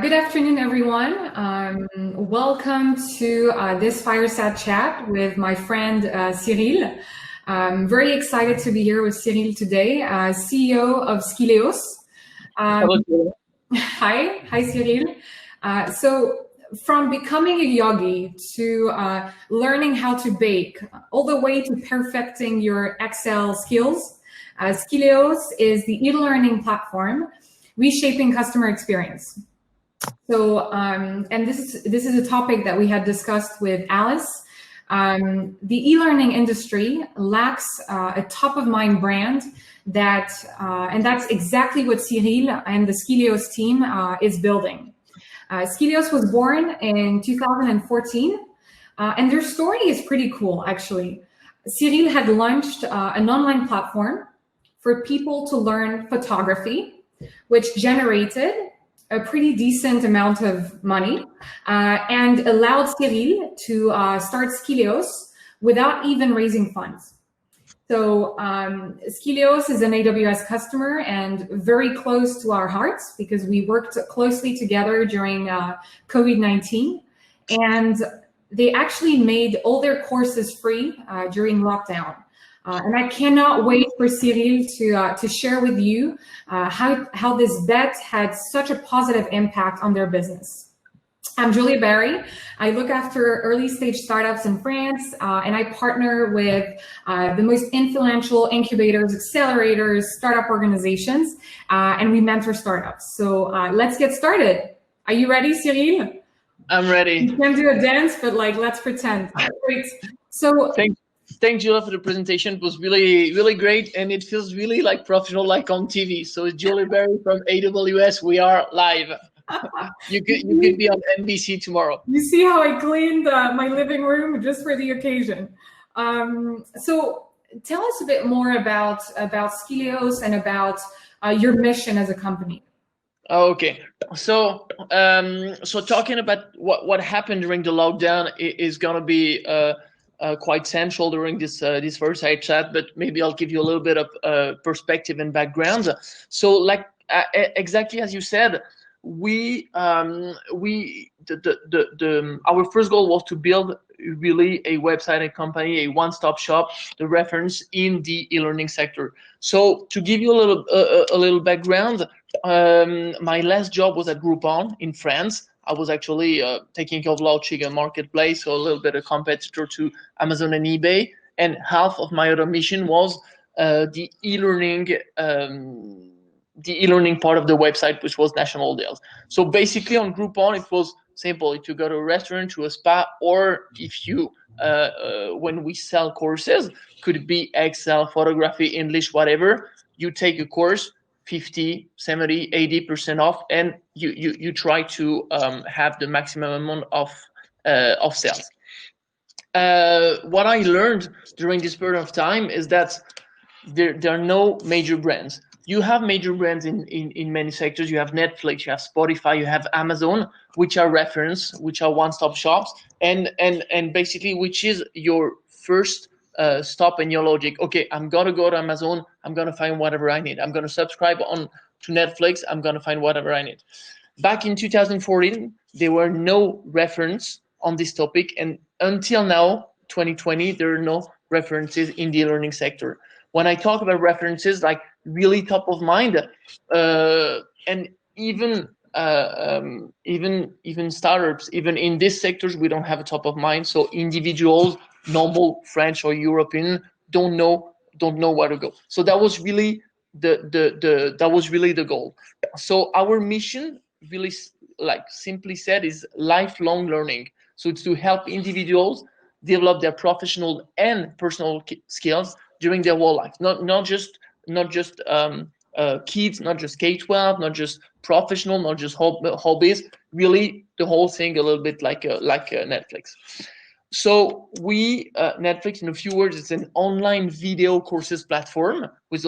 Good afternoon, everyone. Welcome to this fireside chat with my friend Cyril. I'm very excited to be here with Cyril today, CEO of Skilleos. Hello, Cyril. Hi, Cyril. So, from becoming a yogi to learning how to bake, all the way to perfecting your Excel skills, Skilleos is the e-learning platform reshaping customer experience. So, and this is a topic that we had discussed with Alice. The e-learning industry lacks a top-of-mind brand and that's exactly what Cyril and the Skilleos team is building. Skilleos was born in 2014, and their story is pretty cool, actually. Cyril had launched an online platform for people to learn photography, which generated a pretty decent amount of money and allowed Cyril to start Skilleos without even raising funds. So Skilleos is an AWS customer and very close to our hearts because we worked closely together during COVID-19. And they actually made all their courses free during lockdown. And I cannot wait for Cyril to share with you how this bet had such a positive impact on their business. I'm Julia Barry. I look after early stage startups in France, and I partner with the most influential incubators, accelerators, startup organizations, and we mentor startups. So let's get started. Are you ready, Cyril? I'm ready. You can do a dance, but let's pretend. Great. So Thanks, Julia, for the presentation. It was really, really great, and it feels really like professional, like on TV. So it's Julia Barry from AWS. We are live. You could be on NBC tomorrow. You see how I cleaned my living room just for the occasion. So tell us a bit more about Skilleos and about your mission as a company. Okay, so talking about what happened during the lockdown is gonna be quite central during this fireside chat, but maybe I'll give you a little bit of perspective and background. So, exactly as you said, our first goal was to build really a website, a company, a one-stop shop, the reference in the e-learning sector. So to give you a little background, my last job was at Groupon in France. I was actually taking care of launching a marketplace, so a little bit a competitor to Amazon and eBay. And half of my other mission was the e-learning part of the website, which was national deals. So basically on Groupon, it was simple. If you go to a restaurant, to a spa, or if you, when we sell courses, could be Excel, photography, English, whatever, you take a course, 50, 70, 80% off, and you try to have the maximum amount of sales. What I learned during this period of time is that there are no major brands. You have major brands in many sectors. You have Netflix, you have Spotify, you have Amazon, which are reference, which are one-stop shops, and basically which is your first stop in your logic. Okay, I'm gonna go to Amazon, I'm gonna find whatever I need. I'm gonna subscribe to Netflix, I'm gonna find whatever I need. Back in 2014, there were no reference on this topic, and until now, 2020, there are no references in the learning sector. When I talk about references, like really top of mind, and even startups, even in these sectors, we don't have a top of mind. So individuals, normal French or European, don't know where to go. So that was really the goal. So our mission, really, like simply said, is lifelong learning. So it's to help individuals develop their professional and personal skills during their whole life, not just kids, not just K-12, not just professional, not just hobbies, really the whole thing, a little bit like Netflix. So Netflix, in a few words, it's an online video courses platform with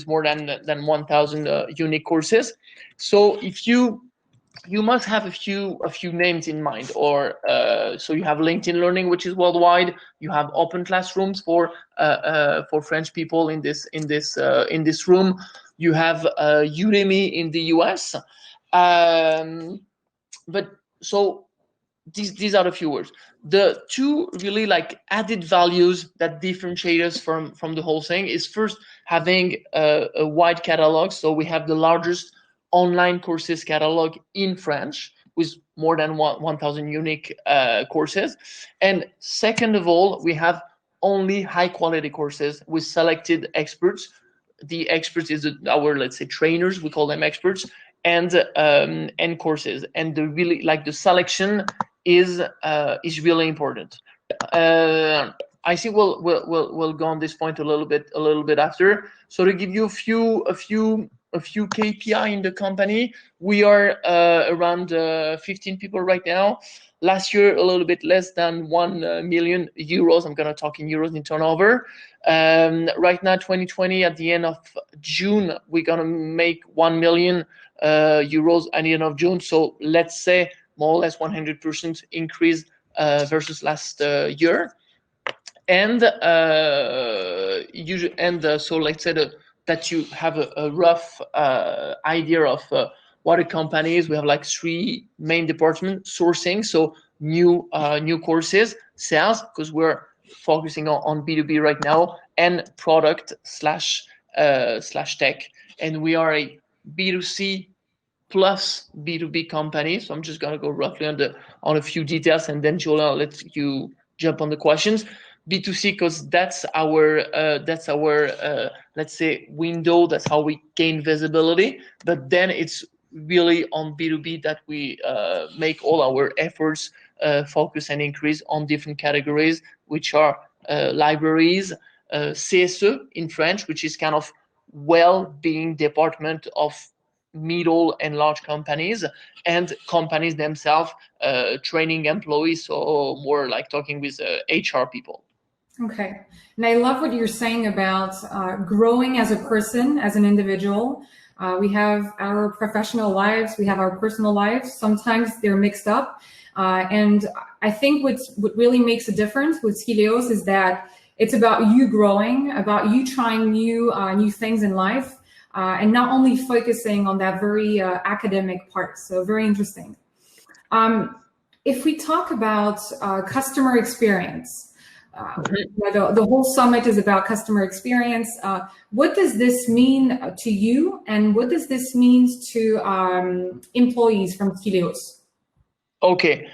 more than 1,000 unique courses. So if you must have a few names in mind, or so you have LinkedIn Learning, which is worldwide. You have Open Classrooms for French people in this room. You have Udemy in the US. but so these are the few words. The two really like added values that differentiate us from the whole thing is first having a wide catalog. So we have the largest online courses catalog in French with more than 1,000 unique courses. And second of all, we have only high quality courses with selected experts. The experts is our, let's say, trainers, we call them experts, and courses. And the really like the selection is really important. I think we'll go on this point a little bit after. So to give you a few KPI in the company, we are around 15 people right now. Last year, a little bit less than 1 million euros. I'm gonna talk in euros in turnover. Right now, 2020, at the end of June, we're gonna make 1 million euros at the end of June. So let's say more or less 100% increase versus last year. And so let's say that you have a rough idea of what a company is. We have like three main departments: sourcing, so new courses; sales, because we're focusing on B2B right now; and product slash tech. And we are a B2C plus B2B company. So I'm just gonna go roughly on a few details, and then Julia, I'll let you jump on the questions. B2C, because that's our let's say window. That's how we gain visibility. But then it's really on B2B that we make all our efforts focus and increase on different categories, which are libraries, CSE in French, which is kind of well-being department of middle and large companies, and companies themselves training employees, so more like talking with HR people. Okay. And I love what you're saying about growing as a person, as an individual. We have our professional lives, we have our personal lives. Sometimes they're mixed up. And I think what really makes a difference with Skilleos is that it's about you growing, about you trying new things in life, and not only focusing on that very academic part. So very interesting. If we talk about customer experience, the whole summit is about customer experience. What does this mean to you, and what does this mean to employees from Skilleos? Okay.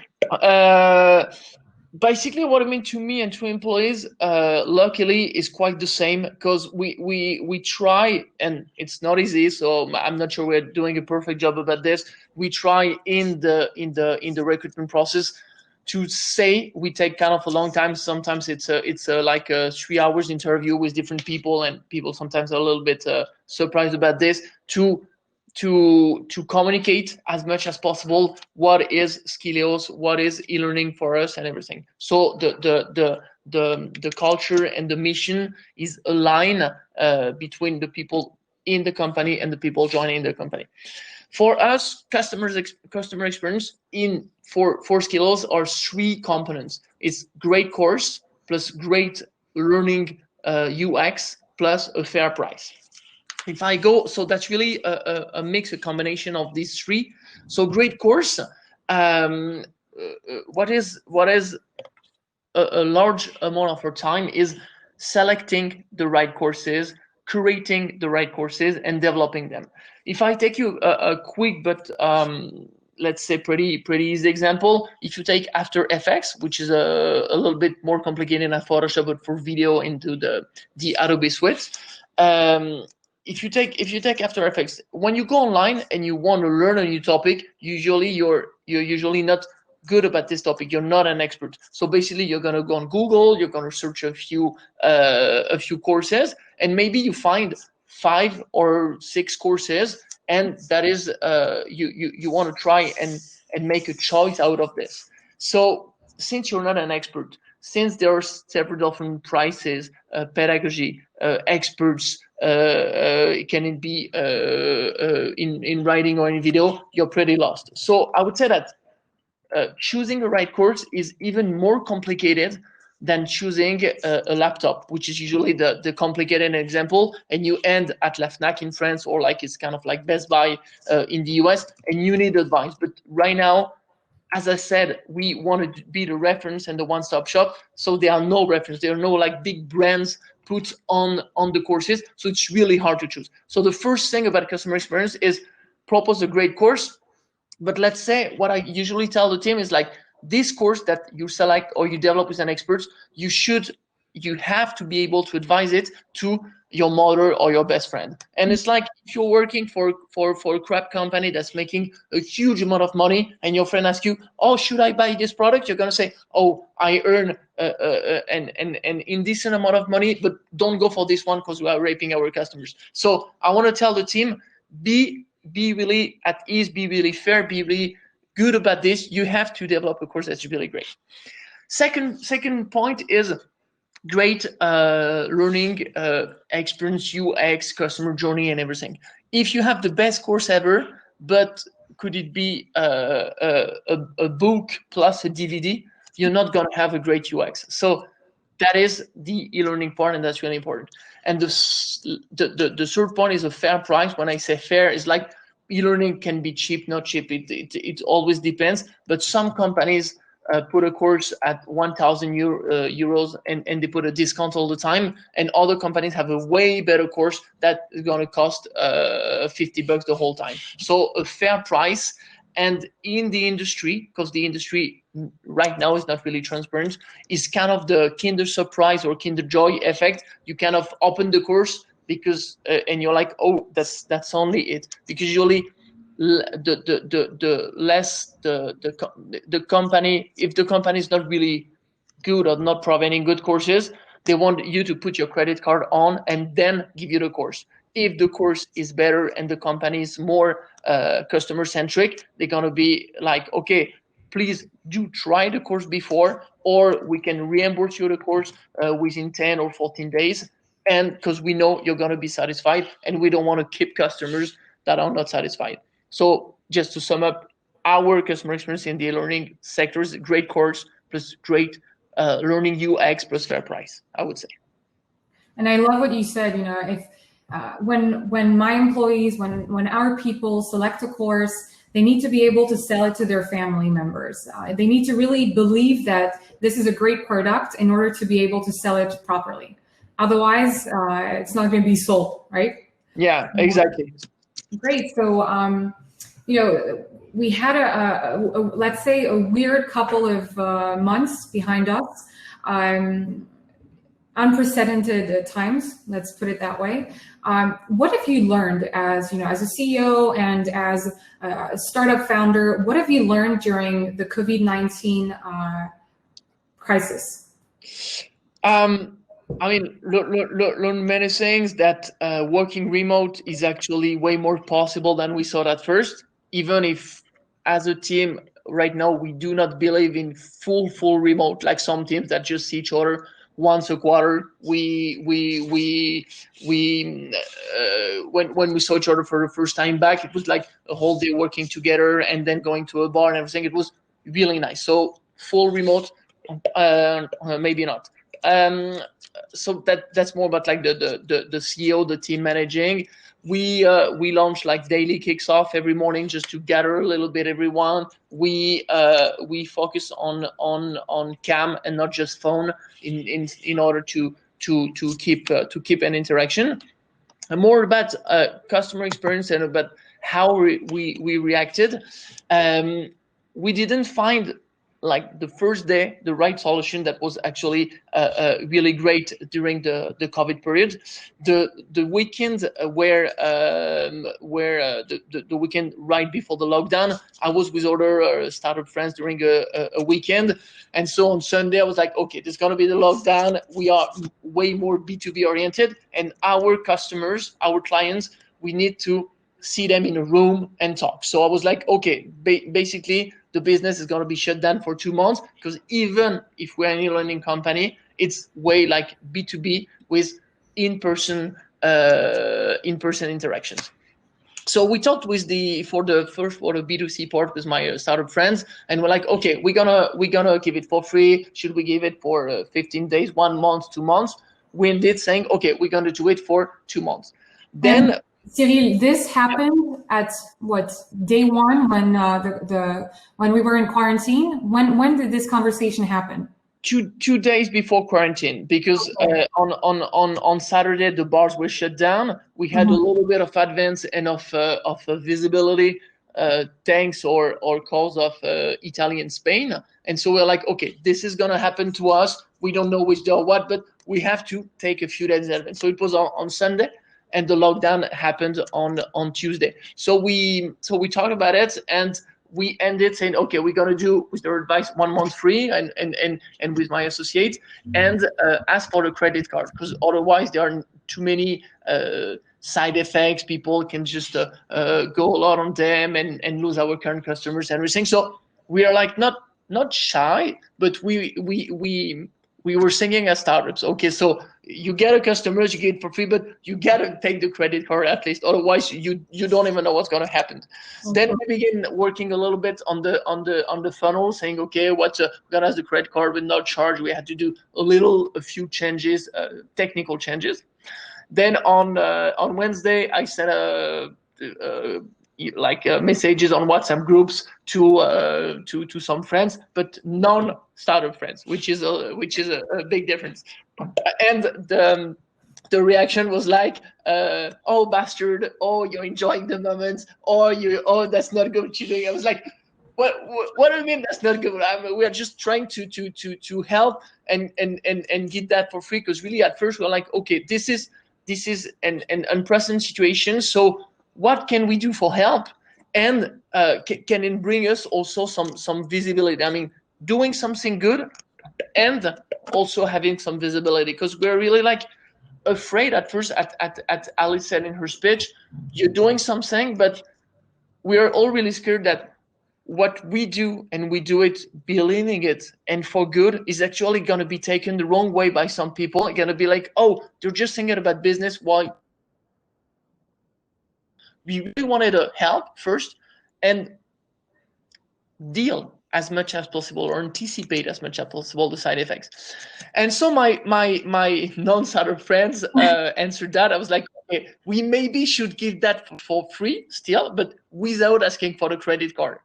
Basically, what it means to me and to employees, luckily, is quite the same, because we try, and it's not easy. So I'm not sure we're doing a perfect job about this. We try in the recruitment process to say we take kind of a long time. Sometimes it's like a 3 hours interview with different people, and people sometimes are a little bit surprised about this. To communicate as much as possible what is Skilleos, what is e-learning for us, and everything. So the culture and the mission is aligned between the people in the company and the people joining the company. For us, customer experience for Skilleos are three components. It's great course plus great learning UX plus a fair price. If I go, so that's really a mix, a combination of these three. So great course. What is a large amount of our time is selecting the right courses, curating the right courses, and developing them. If I take you a quick but let's say pretty easy example, if you take After Effects, which is a little bit more complicated than Photoshop, but for video into the Adobe suite. If you take After Effects, when you go online and you want to learn a new topic, usually you're usually not good about this topic. You're not an expert. So basically, you're gonna go on Google. You're gonna search a few courses, and maybe you find 5 or 6 courses, and that is you want to try and make a choice out of this. So since you're not an expert, since there are several different prices, pedagogy, experts, can it be in writing or in video, you're pretty lost. So I would say that choosing the right course is even more complicated than choosing a laptop, which is usually the complicated example, and you end at La Fnac in France, or like it's kind of like Best Buy in the US, and you need advice. But right now, as I said, we wanted to be the reference and the one-stop shop. So there are no reference. There are no like big brands put on the courses. So it's really hard to choose. So the first thing about customer experience is propose a great course. But let's say what I usually tell the team is like, this course that you select or you develop with an expert, you have to be able to advise it to your mother or your best friend. And it's like if you're working for a crap company that's making a huge amount of money, and your friend asks you, "Oh, should I buy this product?" You're gonna say, "Oh, I earn an indecent amount of money, but don't go for this one because we are raping our customers." So I want to tell the team, be really at ease, be really fair, be really good about this. You have to develop a course that's really great. Second point is great learning experience, UX, customer journey, and everything. If you have the best course ever, but could it be a book plus a DVD, you're not going to have a great UX. So that is the e-learning part, and that's really important. And the third point is a fair price. When I say fair, it's like e-learning can be cheap, not cheap. It always depends. But some companies put a course at 1,000 euros and they put a discount all the time. And other companies have a way better course that is going to cost $50 the whole time. So a fair price. And in the industry, because the industry right now is not really transparent, is kind of the Kinder Surprise or Kinder Joy effect. You kind of open the course because and you're like, oh, that's only it. Because usually the less the company, if the company is not really good or not providing good courses, they want you to put your credit card on and then give you the course. If the course is better and the company is more customer centric, they're going to be like, okay, please do try the course before, or we can reimburse you the course within 10 or 14 days. And because we know you're going to be satisfied, and we don't want to keep customers that are not satisfied. So just to sum up, our customer experience in the e-learning sector is a great course plus great learning UX plus fair price, I would say. And I love what you said. You know, if when my employees, when our people select a course, they need to be able to sell it to their family members. They need to really believe that this is a great product in order to be able to sell it properly. Otherwise, it's not going to be sold, right? Yeah, exactly. Great. So, you know, we had let's say a weird couple of months behind us, unprecedented times. Let's put it that way. What have you learned as, you know, as a CEO and as a startup founder? What have you learned during the COVID-19 crisis? I mean, learn many things. That working remote is actually way more possible than we thought at first. Even if, as a team, right now we do not believe in full remote, like some teams that just see each other once a quarter. When we saw each other for the first time back, it was like a whole day working together and then going to a bar and everything. It was really nice. So full remote, maybe not. So that's more about like the CEO, the team managing. We launch like daily kicks off every morning just to gather a little bit everyone. We focus on cam and not just phone in order to keep an interaction. And more about customer experience and about how we reacted. We didn't find like the first day the right solution that was actually really great during the COVID period. The weekend where the weekend right before the lockdown, I was with other startup friends during a weekend, and so on Sunday I was like, okay, there's gonna be the lockdown. We are way more B2B oriented, and our customers, our clients, we need to see them in a room and talk. So I was like, okay, basically the business is going to be shut down for 2 months, because even if we're an e-learning company, it's way like B2B with in-person interactions. So we talked for the B2C part with my startup friends, and we're like, okay, we're gonna give it for free. Should we give it for 15 days, 1 month, 2 months? We ended saying, okay, we're gonna do it for 2 months. Then Cyril, this happened at what, day one, when when we were in quarantine? When did this conversation happen? Two days before quarantine, because on Saturday the bars were shut down. We had a little bit of advance and of visibility, thanks or cause of Italy and Spain, and so we're like, okay, this is gonna happen to us. We don't know which day or what, but we have to take a few days in advance. So it was on Sunday, and the lockdown happened on Tuesday. So we talked about it, and we ended saying, okay, we're gonna do, with their advice, 1 month free, and with my associates, and ask for the credit card, because otherwise there are too many side effects. People can just go a lot on them and lose our current customers and everything. So we are like not shy, but we were thinking as startups. Okay, so you get a customer, you get it for free, but you gotta take the credit card at least. Otherwise, you don't even know what's gonna happen. Okay. Then we begin working a little bit on the funnel, saying, okay, what's gonna have the credit card with no charge. We had to do a few changes, technical changes. Then on Wednesday, I sent messages on WhatsApp groups to some friends, but non-startup friends, which is a big difference. And the reaction was like, oh bastard, oh you're enjoying the moment, oh that's not good what you're doing. I was like, what do you mean that's not good? We are just trying to help and get that for free, because really at first we're like, okay, this is an unprecedented situation, so what can we do for help? And can it bring us also some visibility? I mean, doing something good and also having some visibility, because we're really like afraid at first. At Alice said in her speech, you're doing something, but we're all really scared that what we do, and we do it believing it and for good, is actually going to be taken the wrong way by some people. They're going to be like, oh, they're just thinking about business. Why? We really wanted to help first and deal as much as possible, or anticipate as much as possible, the side effects. And so my non-startup friends answered that. I was like, okay, we maybe should give that for free still, but without asking for the credit card.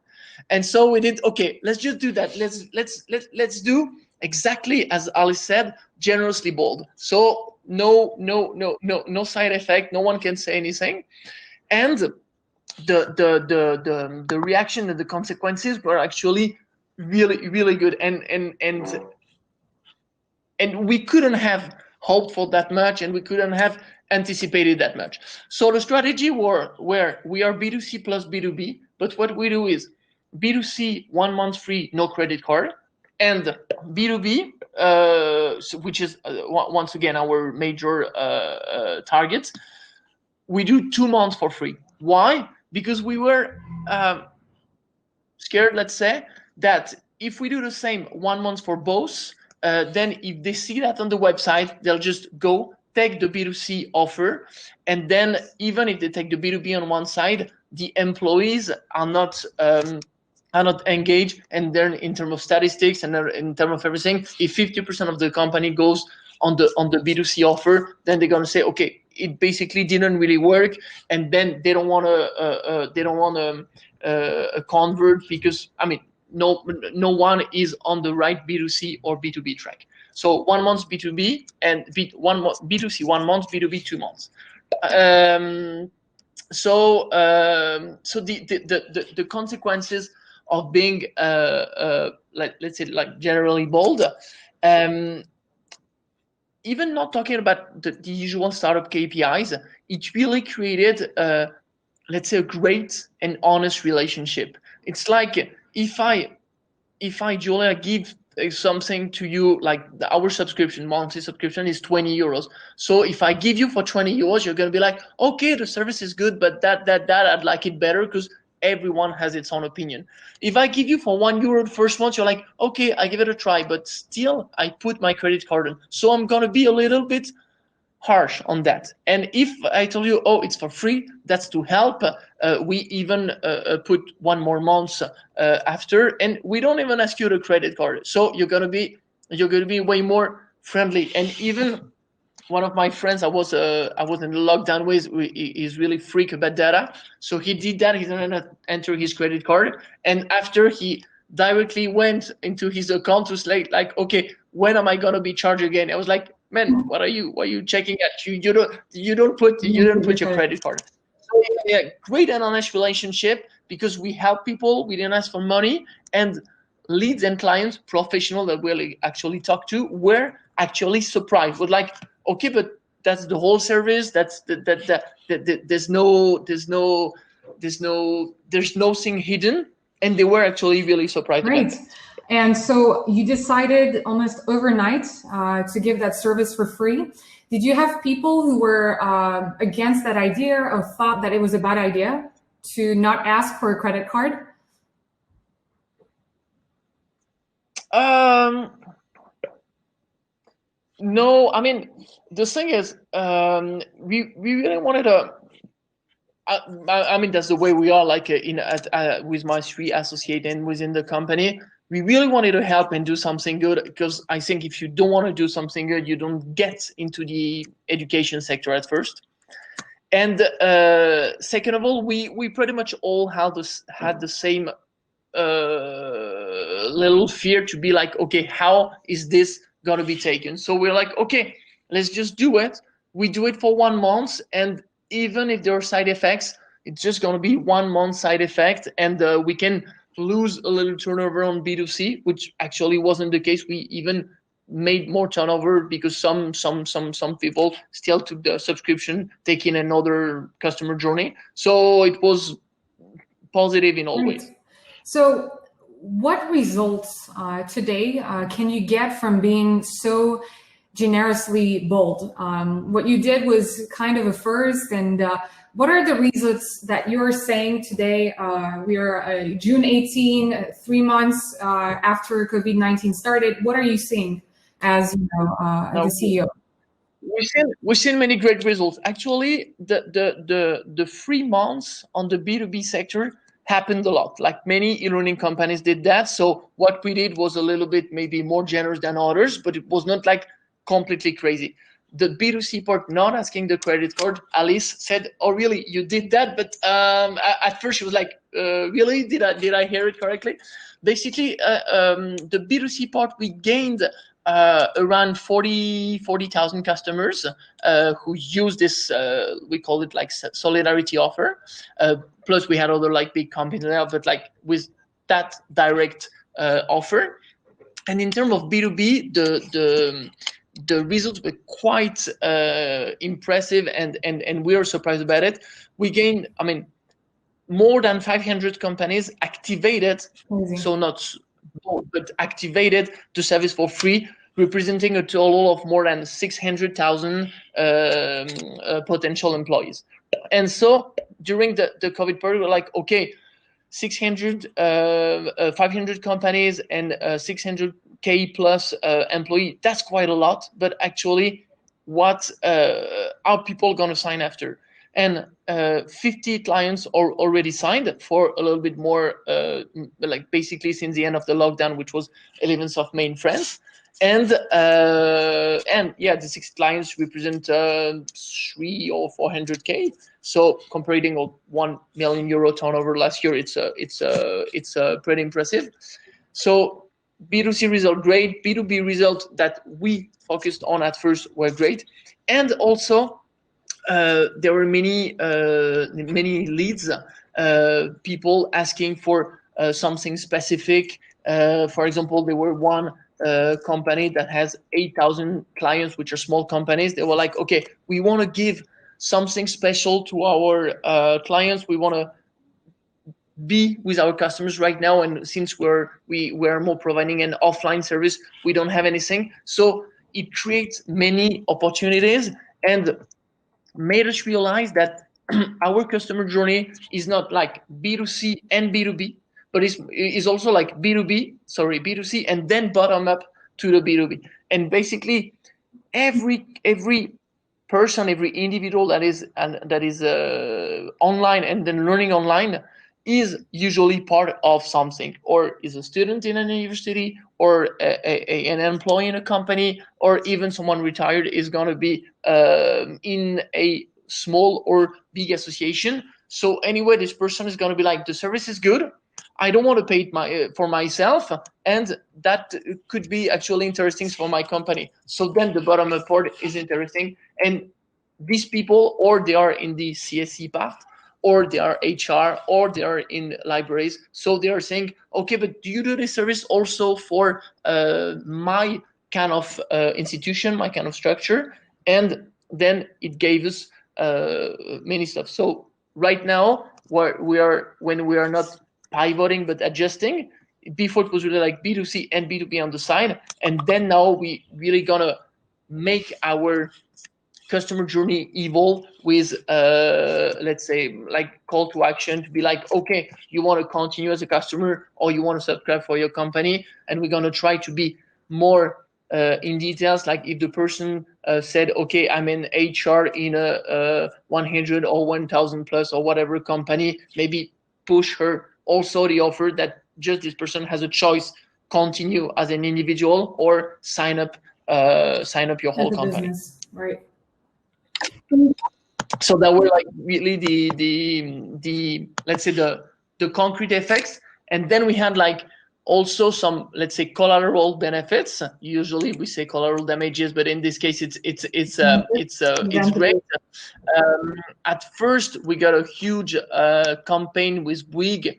And so we did, okay, let's just do that. Let's do exactly as Alice said, generously bold. So no side effect. No one can say anything. And the reaction and the consequences were actually really good, and we couldn't have hoped for that much, and we couldn't have anticipated that much. So the strategy where we are B2C plus B2B, but what we do is B2C 1 month free, no credit card, and B2B, which is once again our major target, we do 2 months for free. Why? Because we were scared, let's say, that if we do the same 1 month for both, then if they see that on the website, they'll just go take the B2C offer. And then even if they take the B2B on one side, the employees are not engaged. And then in terms of statistics and in terms of everything, if 50% of the company goes on the B2C offer, then they're going to say, okay, it basically didn't really work, and then they don't want to convert, because I mean no one is on the right B2C or B2B track. So 1 month B2B and B2C 1 month, B2B 2 months. So the consequences of being let's say like generally bold, even not talking about the usual startup KPIs, it really created, let's say, a great and honest relationship. It's like if I, Julia, give something to you, like our monthly subscription is 20 euros. So if I give you for 20 euros, you're going to be like, okay, the service is good, but that I'd like it better, because everyone has its own opinion. If I give you for €1 the first month, you're like, okay, I give it a try, but still I put my credit card in. So I'm going to be a little bit harsh on that. And if I tell you, oh, it's for free, that's to help. We even put 1 more month after, and we don't even ask you the credit card. So you're going to be way more friendly. And even one of my friends I was in the lockdown with, he's really freak about data. So he did that. He didn't enter his credit card, and after he directly went into his account to say like, okay, when am I gonna be charged again? I was like, man, what are you checking at? You don't put your credit card. So yeah, great and honest relationship, because we help people. We didn't ask for money, and leads and clients, professional that we actually talk to, were actually surprised. But like, okay, but that's the whole service. That's there's nothing hidden, and they were actually really surprised. Great. And so you decided almost overnight to give that service for free. Did you have people who were against that idea or thought that it was a bad idea to not ask for a credit card? No, I mean, the thing is, we really wanted to. I mean, that's the way we are. Like with my 3 associates and within the company, we really wanted to help and do something good. Because I think if you don't want to do something good, you don't get into the education sector at first. And second of all, we pretty much all had the same little fear to be like, okay, how is this gonna be taken? So we're like, okay, let's just do it. We do it for 1 month, and even if there are side effects, it's just gonna be 1 month side effect, and we can lose a little turnover on B2C, which actually wasn't the case. We even made more turnover because some people still took the subscription, taking another customer journey. So it was positive in all ways. So what results today can you get from being so generously bold? What you did was kind of a first, and what are the results that you're saying today? We are June 18, 3 months after COVID-19 started. What are you seeing as the CEO? We've seen many great results. Actually, the 3 months on the B2B sector happened a lot. Like many e-learning companies did that. So what we did was a little bit maybe more generous than others, but it was not like completely crazy. The B2C part, not asking the credit card, Alice said, "Oh, really? You did that?" But at first she was like, "Really? Did I hear it correctly?" Basically, the B2C part, we gained around 40,000 customers who use this, we call it like solidarity offer. Plus we had other like big companies there, but like with that direct offer. And in terms of B2B, the results were quite impressive, and we are surprised about it. We gained, I mean, more than 500 companies activated, so not more, but activated the service for free, representing a total of more than 600,000 potential employees. And so during the COVID period, we're like, okay, 500 companies and 600K plus employee, that's quite a lot, but actually what are people going to sign after? And 50 clients are already signed for a little bit more, like basically since the end of the lockdown, which was 11th of May in France. And yeah, the 6 clients represent 300 or 400K. So comparing a 1 million euro turnover last year, it's pretty impressive. So B2C result great, B2B result that we focused on at first were great, and also there were many leads, people asking for something specific. For example, there were one company that has 8,000 clients, which are small companies. They were like, okay, we want to give something special to our clients. We want to be with our customers right now, and since we're more providing an offline service, we don't have anything. So it creates many opportunities and made us realize that our customer journey is not like B2C and B2B, but is also like B2C, and then bottom up to the B2B. And basically, every person, every individual that is online and then learning online is usually part of something, or is a student in an university, or an employee in a company, or even someone retired is going to be in a small or big association. So anyway, this person is going to be like, the service is good, I don't want to pay it for myself, and that could be actually interesting for my company. So then the bottom up part is interesting, and these people, or they are in the CSE path, or they are HR, or they are in libraries. So they are saying, okay, but do you do this service also for my kind of institution, my kind of structure? And then it gave us many stuff. So right now, when we are not pivoting but adjusting, before it was really like B2C and B2B on the side, and then now we really gonna make our customer journey evolve with let's say like call to action to be like, okay, you want to continue as a customer or you want to subscribe for your company, and we're going to try to be more in details, like if the person said, okay, I'm in HR in a 100 or 1000 plus or whatever company, maybe push her also the offer that just this person has a choice, continue as an individual or sign up your whole company. Business, right? So that were like really the let's say the concrete effects. And then we had like also some, let's say, collateral benefits. Usually we say collateral damages, but in this case it's great. At first we got a huge campaign with Bouygues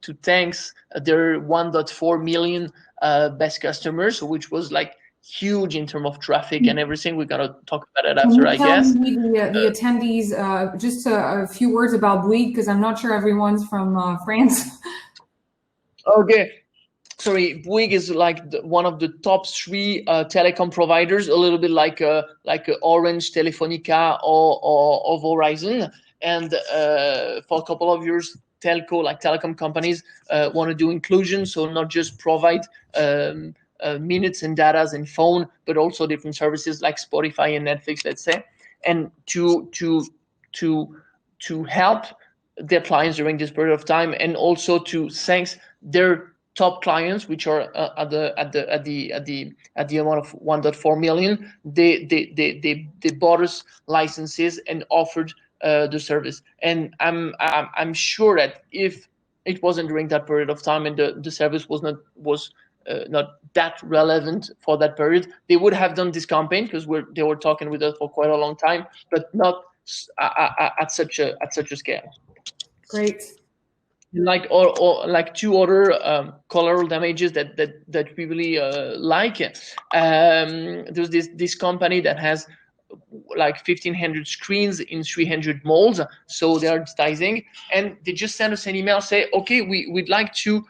to thanks their 1.4 million best customers, which was like huge in terms of traffic and everything. We're gonna talk about it after, I guess. Can you tell me the attendees just a few words about Bouygues, because I'm not sure everyone's from France. Okay. Sorry, Bouygues is like one of the top 3 telecom providers, a little bit like Orange, Telefonica, or Verizon. And for a couple of years, telecom companies want to do inclusion, so not just provide minutes and datas and phone, but also different services like Spotify and Netflix, let's say, and to help their clients during this period of time, and also to thanks their top clients, which are at the amount of 1.4 million. They bought us licenses and offered the service. And I'm sure that if it wasn't during that period of time and the service was not that relevant for that period, they would have done this campaign, because they were talking with us for quite a long time, but not at such a scale. Great. Like or like 2 other collateral damages that we really like. There's this company that has like 1,500 screens in 300 malls, so they're advertising, and they just send us an email, say, okay, we'd like to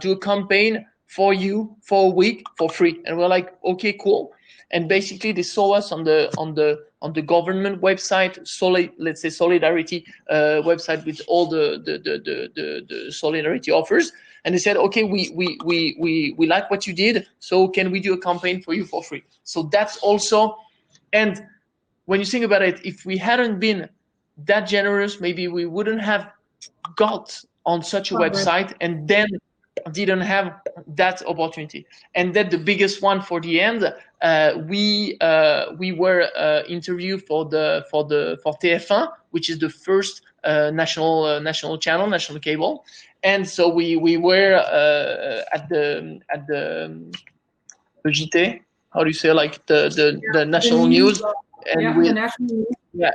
do a campaign for you for a week for free. And we're like, okay, cool. And basically they saw us on the government website, let's say Solidarity website, with all the Solidarity offers, and they said, okay, we like what you did, so can we do a campaign for you for free? So that's also, and when you think about it, if we hadn't been that generous, maybe we wouldn't have got on such a website and then didn't have that opportunity. And then the biggest one for the end, we were interviewed for TF1, which is the first national channel, national cable. And so we were at the JT, how do you say, like the national news, and the national news. Yeah,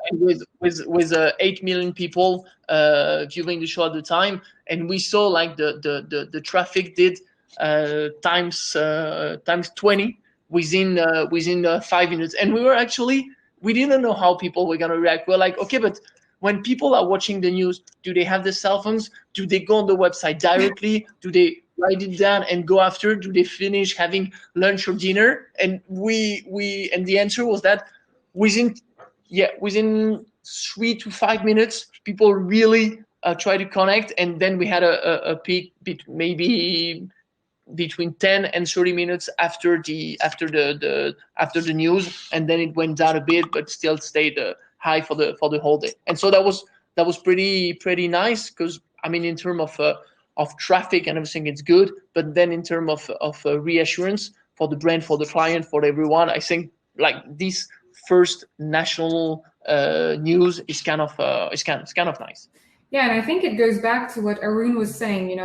with 8 million people viewing the show at the time, and we saw like the traffic did times 20 within 5 minutes, and we didn't know how people were gonna react. We're like, okay, but when people are watching the news, do they have their cell phones? Do they go on the website directly? Do they write it down and go after? Do they finish having lunch or dinner? And and the answer was that within 3 to 5 minutes, people really try to connect, and then we had a peak maybe between 10 and 30 minutes after the news, and then it went down a bit, but still stayed high for the whole day. And so that that was pretty nice, because I mean, in terms of traffic and everything, it's good. But then in terms of reassurance for the brand, for the client, for everyone, I think like this first national news is kind of nice. Yeah, and I think it goes back to what Arun was saying.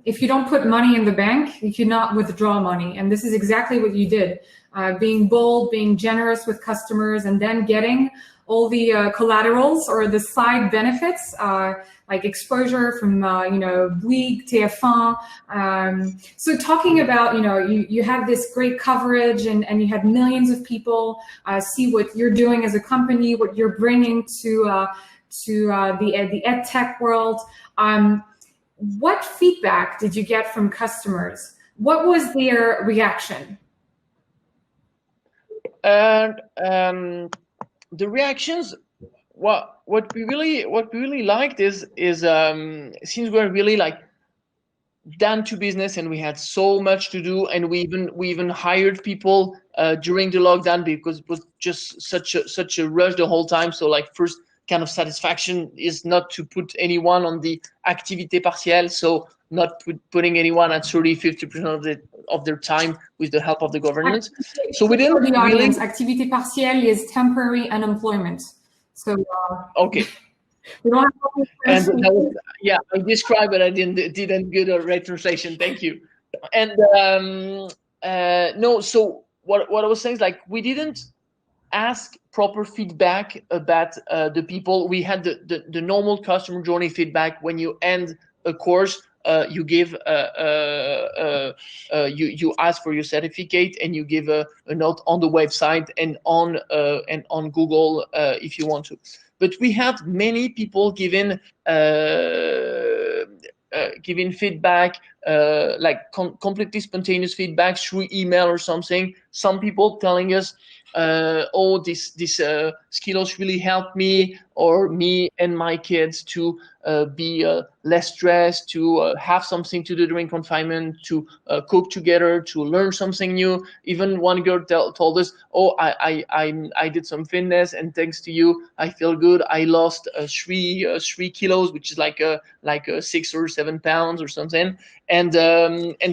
If you don't put money in the bank, you cannot withdraw money, and this is exactly what you did. Being bold, being generous with customers, and then getting all the collaterals or the side benefits, like exposure from Bouygues, TF1. So talking about, you have this great coverage, and you had millions of people see what you're doing as a company, what you're bringing to the ed tech world. What feedback did you get from customers? What was their reaction? And the reactions, what we really liked is since we're really like down to business and we had so much to do, and we even hired people during the lockdown, because it was just such a rush the whole time. So like first kind of satisfaction is not to put anyone on the activité partielle, so not putting anyone at 30-50% of their time with the help of the government. So we didn't the audience, really. Activité partielle is temporary unemployment. So Okay. we don't have And that was, yeah, I described it. I didn't get a right translation. Thank you. And no, so what I was saying is like we didn't ask proper feedback about the people. We had the normal customer journey feedback. When you end a course, you give you ask for your certificate, and you give a note on the website and on Google if you want to. But we had many people giving feedback, like completely spontaneous feedback through email or something. Some people telling us, oh, this Skilleos really helped me or me and my kids to be less stressed, to have something to do during confinement, to cook together, to learn something new. Even one girl told us, oh, I did some fitness, and thanks to you, I feel good. I lost 3 kilos, which is like a 6 or 7 pounds or something. And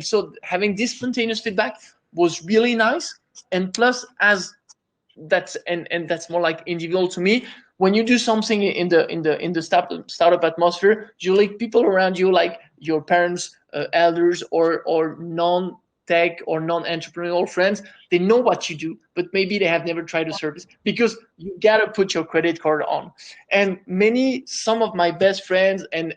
so having this spontaneous feedback was really nice. And plus, as that's more like individual to me, when you do something in the startup atmosphere, usually people around you, like your parents, elders, or non-tech or non-entrepreneurial friends, they know what you do, but maybe they have never tried a service, because you gotta put your credit card on. And some of my best friends and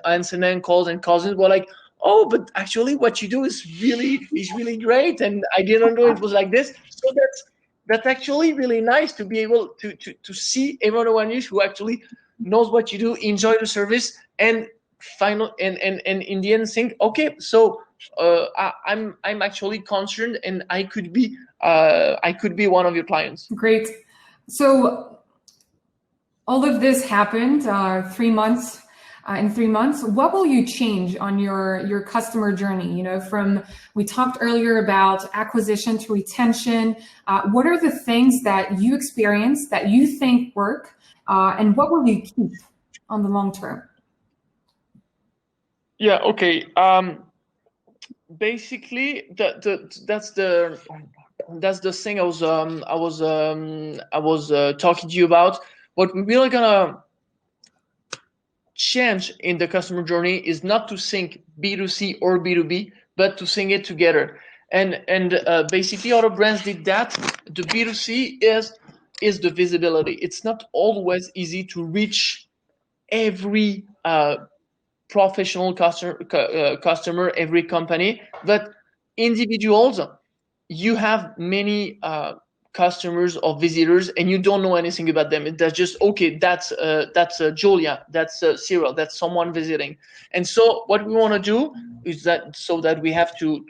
aunts and uncles and cousins were like, oh, but actually what you do is really great, and I didn't know it was like this. So that's actually really nice to be able to see everyone around you who actually knows what you do, enjoy the service, and in the end think, okay, so I'm actually concerned, and I could be one of your clients. Great. So all of this happened 3 months. In 3 months, what will you change on your customer journey? We talked earlier about acquisition to retention. What are the things that you experience that you think work, and what will you keep on the long term? Yeah. Okay. Basically, that's the thing I was talking to you about. What we're really gonna change in the customer journey is not to think B2C or B2B, but to think it together. And basically, other brands did that. The B2C is the visibility. It's not always easy to reach every professional customer, every company, but individuals, you have many customers or visitors, and you don't know anything about them. That's just, okay, that's Julia, that's Cyril, that's someone visiting. And so what we want to do is that we have to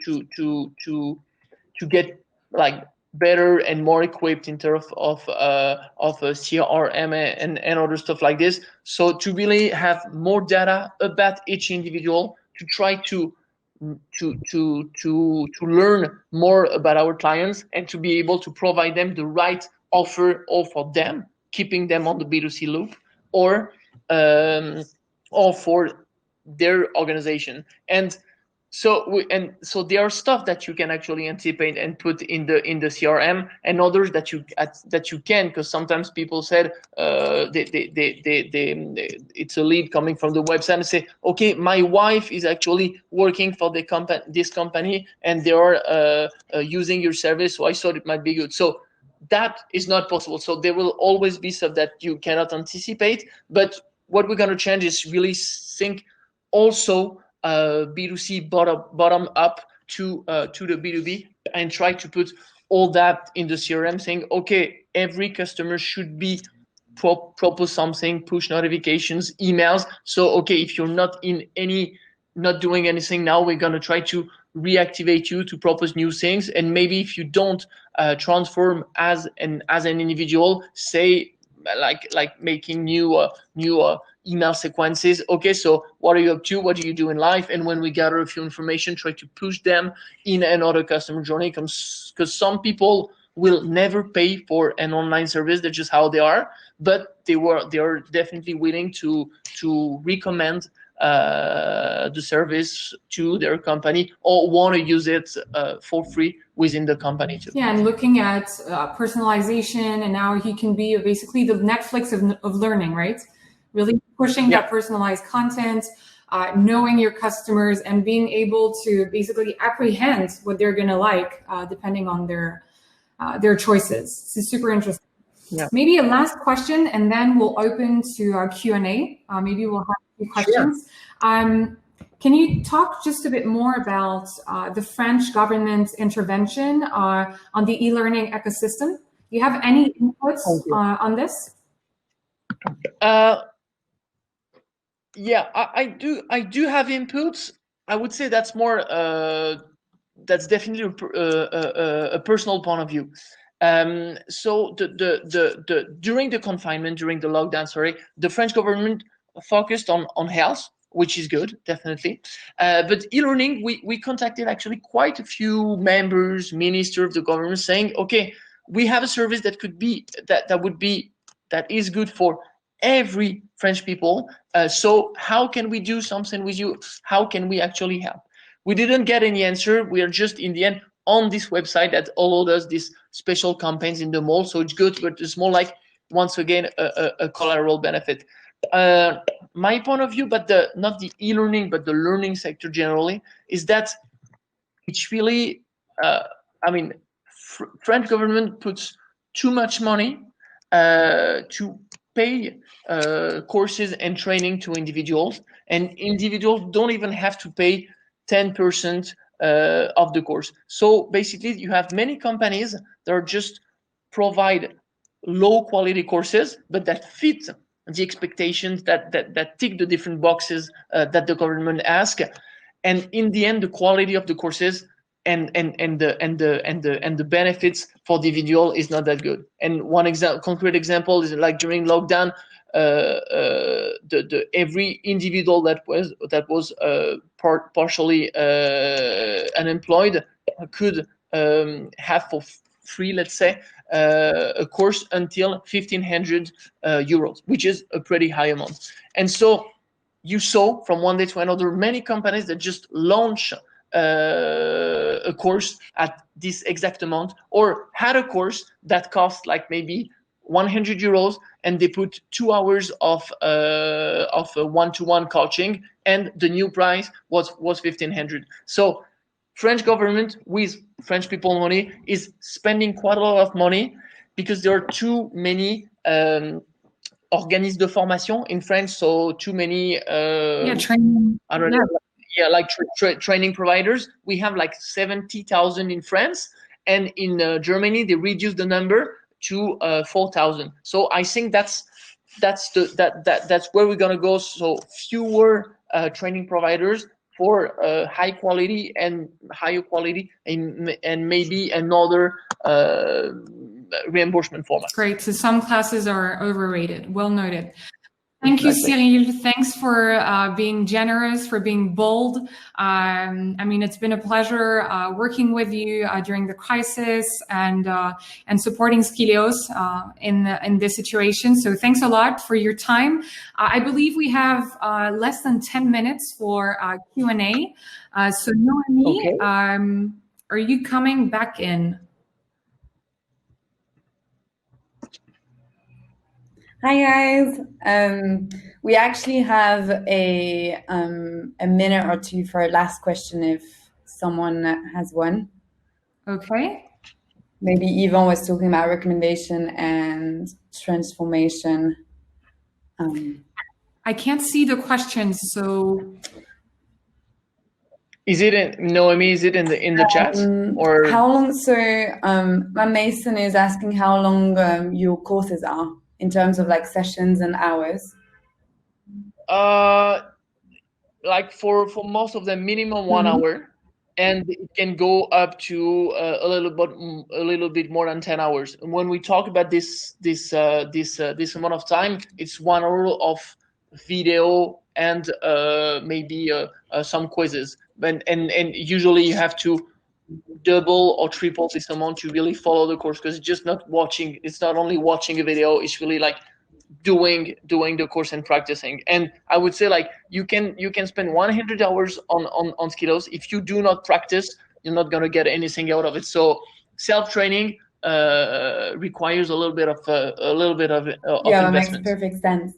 get like better and more equipped in terms of CRM and other stuff like this. So to really have more data about each individual, to try to learn more about our clients, and to be able to provide them the right offer all for them, keeping them on the B2C loop. or for their organization. And so there are stuff that you can actually anticipate and put in the CRM, and others that you can, because sometimes people said it's a lead coming from the website and say, okay, my wife is actually working for this company and they are using your service, so I thought it might be good. So that is not possible. So there will always be stuff that you cannot anticipate. But what we're going to change is really think also B2C bottom up to the B2B, and try to put all that in the CRM, saying, okay, every customer should be propose something, push notifications, emails. So okay, if you're not doing anything now, we're going to try to reactivate you to propose new things. And maybe if you don't transform as an individual, say like making new email sequences. Okay, so what are you up to? What do you do in life? And when we gather a few information, try to push them in another customer journey, because some people will never pay for an online service. That's just how they are. But they are definitely willing to recommend the service to their company, or want to use it for free within the company too. Yeah, and looking at personalization, and now he can be basically the Netflix of learning, right? Really pushing that personalized content, knowing your customers, and being able to basically apprehend what they're going to like depending on their choices. It's super interesting. Yeah. Maybe a last question, and then we'll open to Q&A. Maybe we'll have a few questions. Sure. Can you talk just a bit more about the French government intervention on the e-learning ecosystem? Do you have any inputs on this? Yeah, I do have inputs. I would say that's more that's definitely a personal point of view. So during the confinement, during the lockdown, the French government focused on health, which is good, definitely. But e-learning, we contacted actually quite a few members, ministers of the government, saying, okay, we have a service that could be that is good for every French people. So how can we do something with you? How can we actually help? We didn't get any answer. We are just in the end on this website that allowed us these special campaigns in the mall. So it's good, but it's more like, once again, a collateral benefit. My point of view, but not the e-learning, but the learning sector generally, is that it's really, French government puts too much money to pay courses and training to individuals, and individuals don't even have to pay 10% of the course. So basically, you have many companies that are just provide low quality courses, but that fit the expectations, that tick the different boxes that the government asks, and in the end, the quality of the courses and the benefits for the individual is not that good. And one concrete example is like during lockdown, every individual that was partially unemployed could have for free, let's say, a course until 1,500 euros, which is a pretty high amount. And so you saw from one day to another many companies that just launch a course at this exact amount, or had a course that cost like maybe 100 euros, and they put 2 hours of one-to-one coaching, and the new price was 1,500. So French government with French people money is spending quite a lot of money, because there are too many organismes de formation in France, so too many training. I don't know. Training providers. We have like 70,000 in France, and in Germany they reduced the number to 4,000. So I think that's where we're gonna go. So fewer training providers for high quality and higher quality, and maybe another reimbursement format. Great. So some classes are overrated. Well noted. Thank you, Cyril. Thanks for being generous, for being bold. I mean, it's been a pleasure working with you during the crisis and supporting Skilleos in this situation. So thanks a lot for your time. I believe we have less than 10 minutes for Q&A. So Noemi, are you coming back in? Hi guys. We actually have a minute or two for a last question if someone has one. Okay. Maybe Yvonne was talking about recommendation and transformation. I can't see the questions, so. Is it Noemi? Is it in the chat or how long? So Mason is asking how long your courses are in terms of like sessions and hours. Like for most of them, minimum 1 hour, and it can go up to a little bit more than 10 hours. And when we talk about this amount of time, it's 1 hour of video and maybe some quizzes. And usually you have to double or triple this amount to really follow the course, because it's just not watching. It's not only watching a video. It's really like doing the course and practicing. And I would say like you can spend 100 hours on Skilleos. If you do not practice, you're not going to get anything out of it. So self-training requires a little bit of that investment. makes perfect sense.